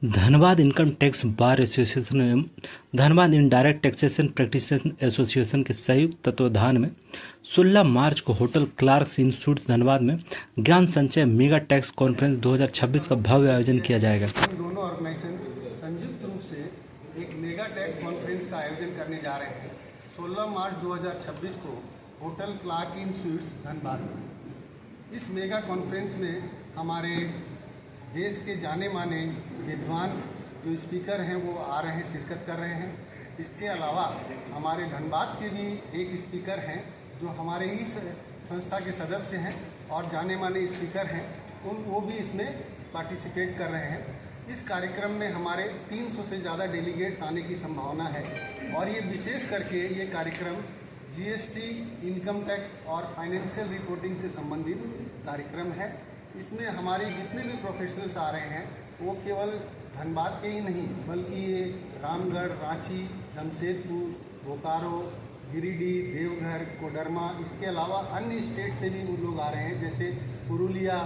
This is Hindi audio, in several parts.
Dhanbad income tax bar association एवं Dhanbad indirect taxation practitioners association के संयुक्त तत्वावधान में 16 मार्च को होटल क्लार्क्स इंस्टीट्यूट धनबाद में ज्ञान संचय मेगा टैक्स कॉन्फ्रेंस 2026 का भव्य आयोजन किया जाएगा। दोनों ऑर्गेनाइजेशन संयुक्त रूप से एक मेगा टैक्स कॉन्फ्रेंस का आयोजन करने जा रहे हैं 16 मार्च 2026 को होटल क्लार्क इंस्टीट्यूट धनबाद में। इस मेगा कॉन्फ्रेंस में हमारे देश के जाने माने विद्वान जो स्पीकर हैं वो आ रहे हैं, शिरकत कर रहे हैं। इसके अलावा हमारे धनबाद के भी एक स्पीकर हैं जो हमारे ही संस्था के सदस्य हैं और जाने माने स्पीकर हैं, वो भी इसमें पार्टिसिपेट कर रहे हैं। इस कार्यक्रम में हमारे 300 से ज़्यादा डेलीगेट्स आने की संभावना है और ये विशेष करके ये कार्यक्रम जीएसटी, इनकम टैक्स और फाइनेंशियल रिपोर्टिंग से संबंधित कार्यक्रम है। इसमें हमारे जितने भी प्रोफेशनल्स आ रहे हैं वो केवल धनबाद के ही नहीं बल्कि ये रामगढ़, रांची, जमशेदपुर, बोकारो, गिरिडीह, देवघर, कोडरमा, इसके अलावा अन्य स्टेट से भी वो लोग आ रहे हैं, जैसे पुरुलिया,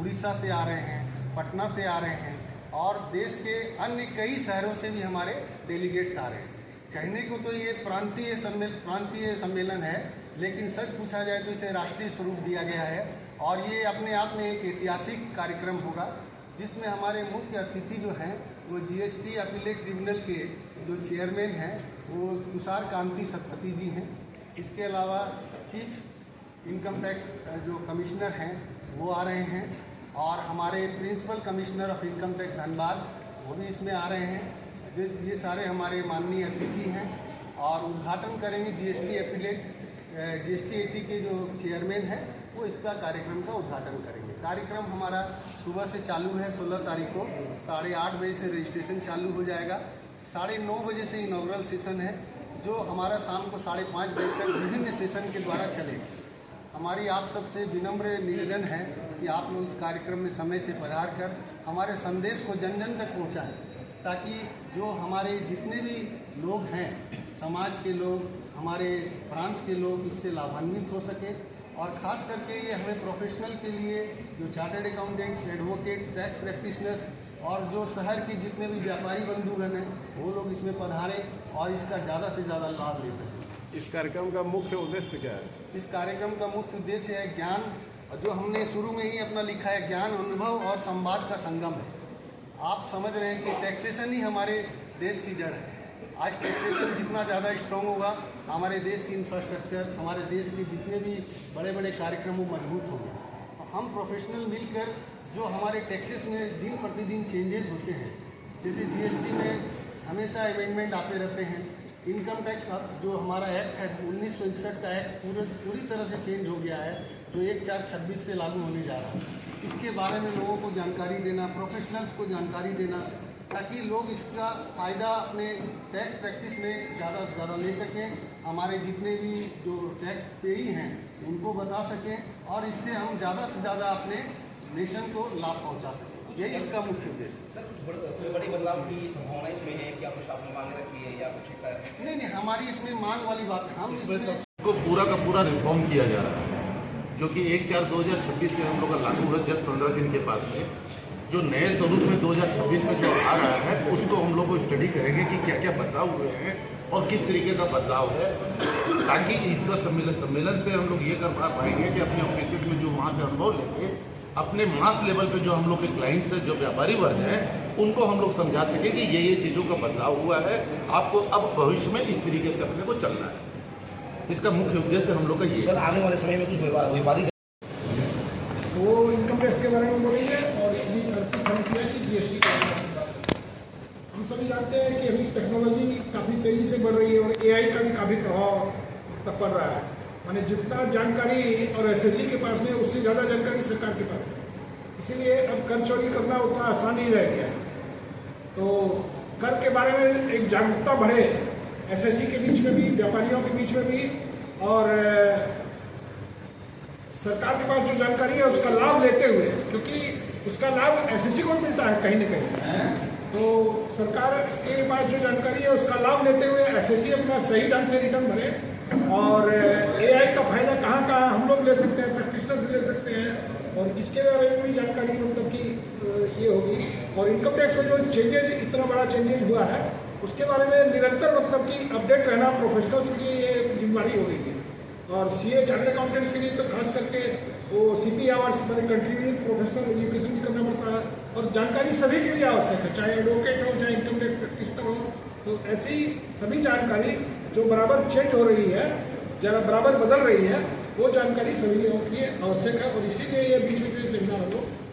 उड़ीसा से आ रहे हैं, पटना से आ रहे हैं और देश के अन्य कई शहरों से भी हमारे डेलीगेट्स आ रहे हैं। कहने को तो ये प्रांतीय सम्मेलन है, लेकिन सच पूछा जाए तो इसे राष्ट्रीय स्वरूप दिया गया है और ये अपने आप में एक ऐतिहासिक कार्यक्रम होगा जिसमें हमारे मुख्य अतिथि जो हैं वो जीएसटी अपीलेट ट्रिब्यूनल के जो चेयरमैन हैं वो तुषार कांति सतपति जी हैं। इसके अलावा चीफ इनकम टैक्स जो कमिश्नर हैं वो आ रहे हैं और हमारे principal commissioner of income tax Dhanbad वो भी इसमें आ रहे हैं। ये सारे हमारे माननीय अतिथि हैं और उद्घाटन करेंगे जीएसटी 80 के जो चेयरमैन हैं वो इसका कार्यक्रम का उद्घाटन करेंगे। कार्यक्रम हमारा सुबह से चालू है, 16 तारीख को 8:30 बजे से रजिस्ट्रेशन चालू हो जाएगा। 9:30 बजे से इनॉग्रल सेशन है जो हमारा शाम को 5:30 बजे तक विभिन्न सेशन के द्वारा चलेगा। हमारी आप सबसे विनम्र निवेदन है कि आप लोग इस कार्यक्रम में समय से पधार कर हमारे संदेश को जन जन तक पहुँचाएँ ताकि जो हमारे जितने भी लोग हैं, समाज के लोग, हमारे प्रांत के लोग इससे लाभान्वित हो सके। और ख़ास करके ये हमें प्रोफेशनल के लिए जो chartered accountants, advocate, tax practitioners और जो शहर के जितने भी व्यापारी बंधुगण हैं वो लोग इसमें पधारें और इसका ज़्यादा से ज़्यादा लाभ ले सकें। इस कार्यक्रम का मुख्य उद्देश्य क्या है? इस कार्यक्रम का मुख्य उद्देश्य है ज्ञान, जो हमने शुरू में ही अपना लिखा है, ज्ञान, अनुभव और संवाद का संगम है। आप समझ रहे हैं कि टैक्सेशन ही हमारे देश की जड़ है। आज टैक्सेशन जितना ज़्यादा स्ट्रॉन्ग होगा हमारे देश की इंफ्रास्ट्रक्चर, हमारे देश के जितने भी बड़े बड़े कार्यक्रम वो मजबूत होंगे। हम प्रोफेशनल मिलकर जो हमारे टैक्सेस में दिन प्रतिदिन चेंजेस होते हैं, जैसे जीएसटी में हमेशा अमेंडमेंट आते रहते हैं, इनकम टैक्स जो हमारा एक्ट है 1961 का एक्ट पूरी तरह से चेंज हो गया है जो 1/4/26 से लागू होने जा रहा है। इसके बारे में लोगों को जानकारी देना, प्रोफेशनल्स को जानकारी देना ताकि लोग इसका फ़ायदा अपने टैक्स प्रैक्टिस में ज़्यादा से ज़्यादा ले सकें, हमारे जितने भी जो टैक्स पेई हैं उनको बता सकें और इससे हम ज़्यादा से ज़्यादा अपने नेशन को लाभ पहुंचा सकें। ये इसका मुख्य उद्देश्य है। सर, बड़ी बदलाव की संभावना इसमें है, क्या कुछ आपने मांग रखी है या कुछ ऐसा? नहीं, हमारी इसमें मांग वाली बात है। हम इसको पूरा का पूरा रिफॉर्म किया जा रहा है जो कि 1/4/2026 से हम लोग का लागू हो 10-15 दिन के बाद में जो नए स्वरूप में 2026 का जो आ रहा है उसको हम लोग को स्टडी करेंगे कि क्या क्या बदलाव हुए हैं और किस तरीके का बदलाव है, ताकि इसका सम्मेलन से हम लोग ये कर पाएंगे कि अपने ऑफिस में जो वहाँ से अनुभव लेंगे, अपने मास लेवल पे जो हम लोग के क्लाइंट्स हैं, जो व्यापारी वर्ग हैं, उनको हम लोग समझा सकें कि ये चीज़ों का बदलाव हुआ है, आपको अब भविष्य में इस तरीके से अपने को चलना है। इसका मुख्य उद्देश्य हम लोग का ये। सर, आने वाले समय में कुछ व्यापारी वो इनकम टैक्स के बारे में बोलेंगे और इसकी किया कि जीएसटी का हम सभी जानते हैं कि अभी टेक्नोलॉजी काफ़ी तेज़ी से बढ़ रही है और एआई का भी काफ़ी प्रभाव पड़ रहा है। माने जितना जानकारी और एसएससी के पास में उससे ज़्यादा जानकारी सरकार के पास है, इसीलिए अब कर चोरी करना उतना आसान नहीं रह गया है। तो कर के बारे में एक जागरूकता बढ़े एसएससी के बीच में भी, व्यापारियों के बीच में भी, और सरकार के पास जो जानकारी है उसका लाभ लेते हुए, क्योंकि उसका लाभ एसएससी को मिलता है कहीं न कहीं, तो सरकार के पास जो जानकारी है उसका लाभ लेते हुए एसएससी अपना सही ढंग से रिटर्न भरे और एआई का फायदा कहाँ कहाँ हम लोग ले सकते हैं, प्रैक्टिशनर्स ले सकते हैं और इसके बारे में भी जानकारी मतलब कि ये होगी। और इनकम टैक्स में जो चेंजेज, इतना बड़ा चेंजेज हुआ है, उसके बारे में निरंतर मतलब कि अपडेट रहना प्रोफेशनल्स के लिए ये जिम्मेदारी हो गई है। और सीए चार्टर्ड अकाउंटेंट्स के लिए तो खास करके वो सीपी आवर्स मैंने कंटिन्यूइंग प्रोफेशनल एजुकेशन भी करना पड़ता है, और जानकारी सभी के लिए आवश्यक है, चाहे एडवोकेट हो, चाहे इनकम टैक्स प्रैक्टिशनर हो। तो ऐसी सभी जानकारी जो बराबर चेंज हो रही है, जरा बराबर बदल रही है, वो जानकारी सभी लोगों के लिए आवश्यक है। और इसीलिए ये बीच में जो सेमिनार हम लोग